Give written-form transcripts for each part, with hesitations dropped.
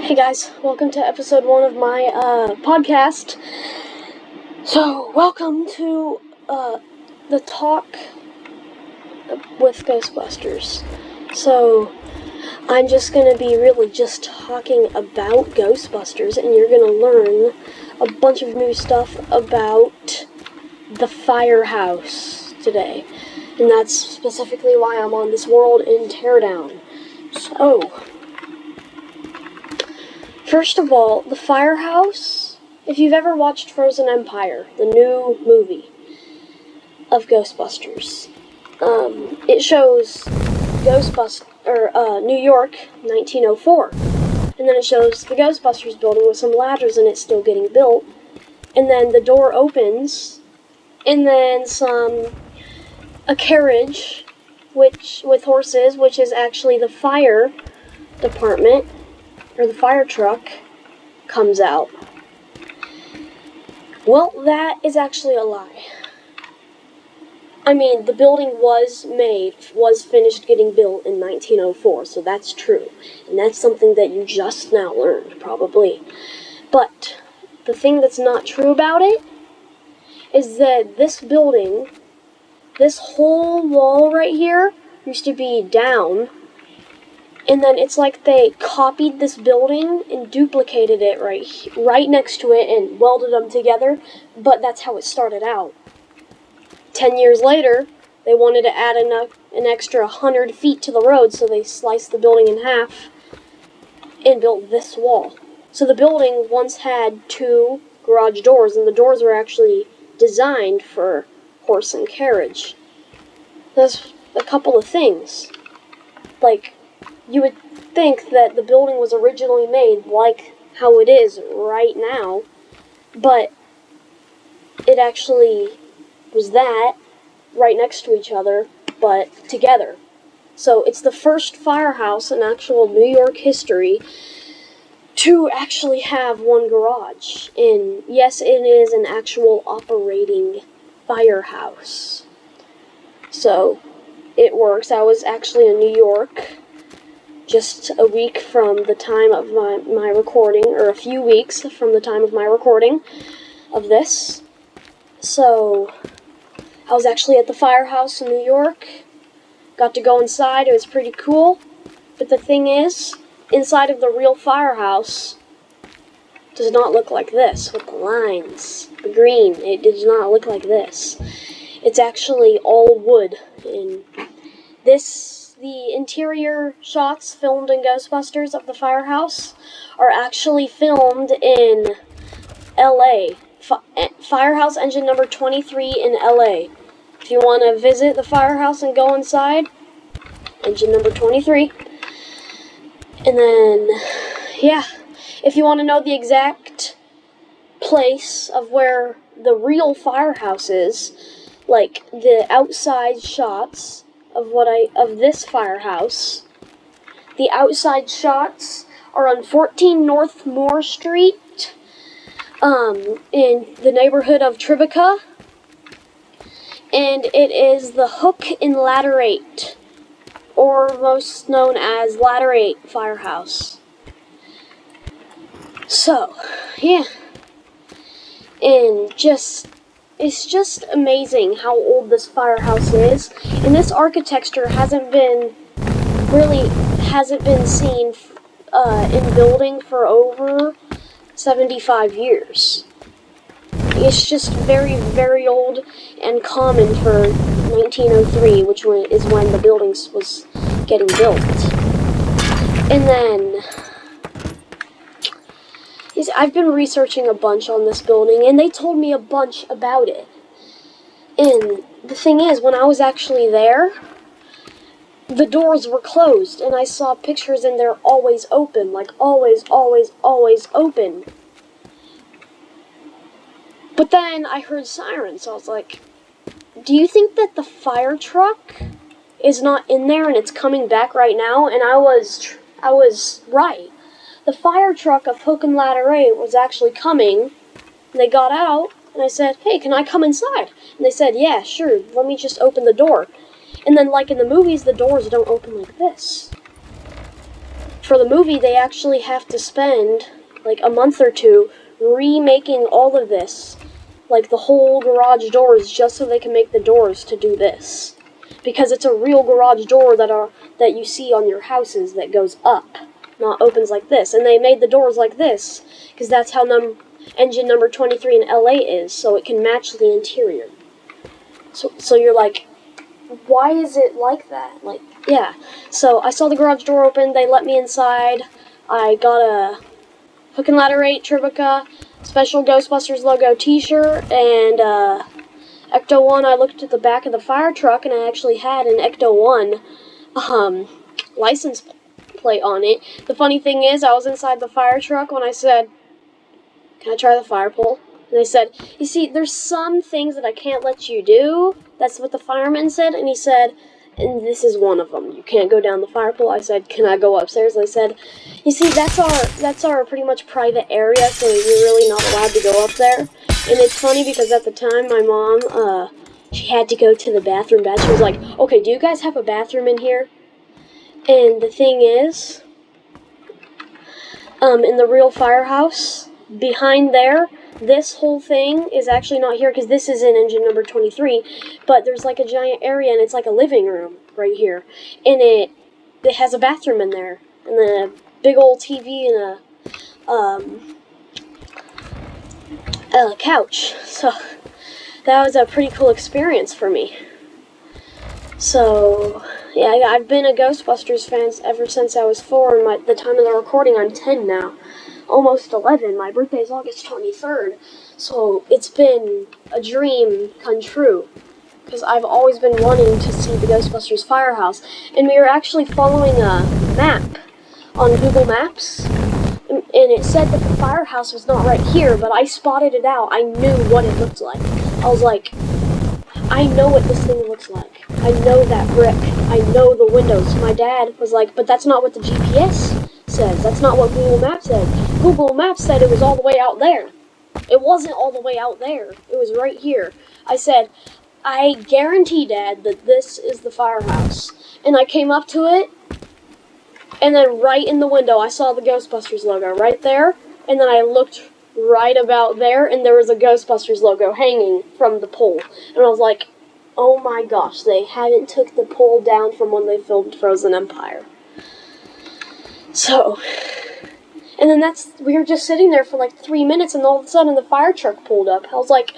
Hey guys, welcome to episode 1 of my podcast. So, welcome to the talk with Ghostbusters. So, I'm just going to be really just talking about Ghostbusters, and you're going to learn a bunch of new stuff about the firehouse today. And that's specifically why I'm on this world in Teardown. So, first of all, the firehouse, if you've ever watched Frozen Empire, the new movie of Ghostbusters, it shows New York, 1904, and then it shows the Ghostbusters building with some ladders and it's still getting built, and then the door opens, and then a carriage, with horses, which is actually the fire department, or the fire truck, comes out. Well, that is actually a lie. I mean, the building was finished getting built in 1904, so that's true. And that's something that you just now learned, probably. But the thing that's not true about it is that this building, this whole wall right here, used to be down. And then it's like they copied this building and duplicated it right next to it and welded them together, but that's how it started out. 10 years later, they wanted to add an extra 100 feet to the road, so they sliced the building in half and built this wall. So the building once had 2 garage doors, and the doors were actually designed for horse and carriage. There's a couple of things. Like, you would think that the building was originally made like how it is right now, but it actually was that, right next to each other, but together. So it's the first firehouse in actual New York history to actually have one garage. And yes, it is an actual operating firehouse. So it works. I was actually in New York just a week from the time of my recording, or a few weeks from the time of my recording of this. So, I was actually at the firehouse in New York, got to go inside, it was pretty cool, but the thing is, inside of the real firehouse does not look like this, with the lines, the green, it does not look like this. It's actually all wood, and the interior shots filmed in Ghostbusters of the firehouse are actually filmed in LA. Firehouse engine number 23 in LA. If you want to visit the firehouse and go inside, engine number 23. And then, yeah, if you want to know the exact place of where the real firehouse is, like the outside shots of this firehouse. The outside shots are on 14 North Moore Street, in the neighborhood of TRIBECA, and it is the Hook and Ladder 8, or most known as Ladder 8 Firehouse. So, yeah, and it's just amazing how old this firehouse is, and this architecture hasn't been seen in building for over 75 years. It's just very, very old and common for 1903, which is when the building was getting built. And then, I've been researching a bunch on this building, and they told me a bunch about it. And the thing is, when I was actually there, the doors were closed, and I saw pictures and they're always open, like always, always, always open. But then I heard sirens, so I was like, do you think that the fire truck is not in there and it's coming back right now? And I was right. The fire truck of Hook and Ladder 8 was actually coming, and they got out, and I said, hey, can I come inside? And they said, yeah, sure, let me just open the door. And then, like in the movies, the doors don't open like this. for the movie, they actually have to spend like a month or two remaking all of this, like the whole garage doors, just so they can make the doors to do this. Because it's a real garage door that you see on your houses that goes up, not opens like this. And they made the doors like this, because that's how engine number 23 in LA is, so it can match the interior. So you're like, why is it like that? Like, yeah. So I saw the garage door open, they let me inside, I got a Hook and Ladder 8 Tribeca special Ghostbusters logo t-shirt, and Ecto 1, I looked at the back of the fire truck, and I actually had an Ecto 1 license plate on it. The funny thing is, I was inside the fire truck when I said, "Can I try the fire pole?" And they said, "You see, there's some things that I can't let you do." That's what the fireman said, and he said, "And this is one of them. You can't go down the fire pole." I said, "Can I go upstairs?" And they said, "You see, that's our pretty much private area, so you're really not allowed to go up there." And it's funny because at the time, my mom, she had to go to the bathroom. She was like, "Okay, do you guys have a bathroom in here?" And the thing is, in the real firehouse, behind there, this whole thing is actually not here, because this is in engine number 23, but there's like a giant area, and it's like a living room right here. And it has a bathroom in there, and then a big old TV and a couch. So that was a pretty cool experience for me. So yeah, I've been a Ghostbusters fan ever since I was 4, and the time of the recording, I'm 10 now. Almost 11. My birthday is August 23rd. So it's been a dream come true, because I've always been wanting to see the Ghostbusters firehouse. And we were actually following a map on Google Maps, and it said that the firehouse was not right here, but I spotted it out. I knew what it looked like. I was like, I know what this thing looks like. I know that brick. I know the windows. My dad was like, "But that's not what the GPS says. That's not what Google Maps said. Google Maps said it was all the way out there." It wasn't all the way out there. It was right here. I said, "I guarantee, Dad, that this is the firehouse." And I came up to it, and then right in the window, I saw the Ghostbusters logo right there. And then I looked right about there, and there was a Ghostbusters logo hanging from the pole. And I was like, oh my gosh, they hadn't took the pole down from when they filmed Frozen Empire. So, and then we were just sitting there for like 3 minutes, and all of a sudden the fire truck pulled up. I was like,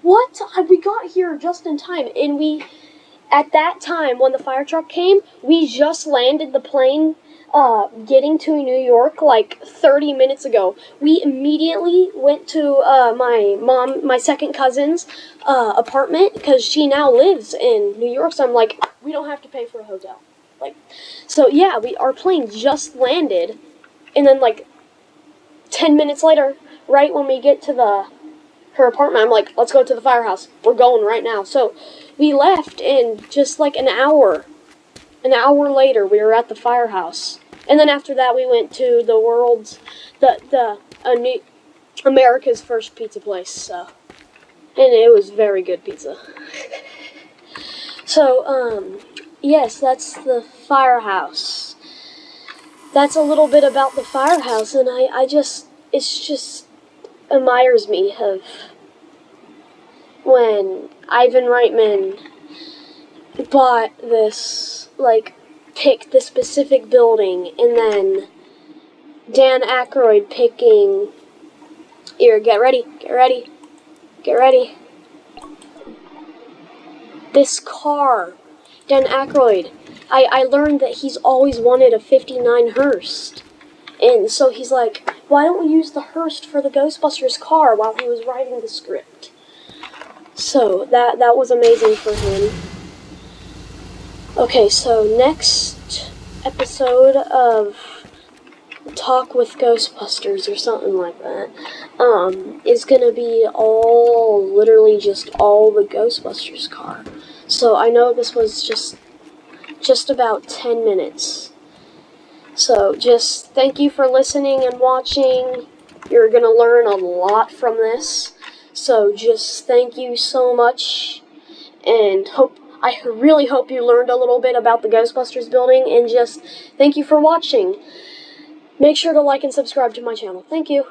what? We got here just in time. And at that time, when the fire truck came, we just landed the plane getting to New York like 30 minutes ago. We immediately went to my second cousin's apartment, because she now lives in New York. So I'm like, we don't have to pay for a hotel. Like, so yeah, our plane just landed, and then like 10 minutes later, right when we get to her apartment, I'm like, let's go to the firehouse. We're going right now. So we left, and just like an hour later, we were at the firehouse. And then after that, we went to America's first pizza place. So, and it was very good pizza. So, yes, that's the firehouse. That's a little bit about the firehouse, and it just admires me of when Ivan Reitman bought this, like, picked this specific building, and then Dan Aykroyd picking, here, get ready, this car. Dan Aykroyd, I learned that he's always wanted a 59 Hearst. And so he's like, why don't we use the Hearst for the Ghostbusters car, while he was writing the script. So that was amazing for him. Okay, so next episode of Talk with Ghostbusters, or something like that, is gonna be literally just all the Ghostbusters car. So I know this was just about 10 minutes. So just thank you for listening and watching. You're gonna learn a lot from this. So just thank you so much, and I really hope you learned a little bit about the Ghostbusters building, and just thank you for watching. Make sure to like and subscribe to my channel. Thank you.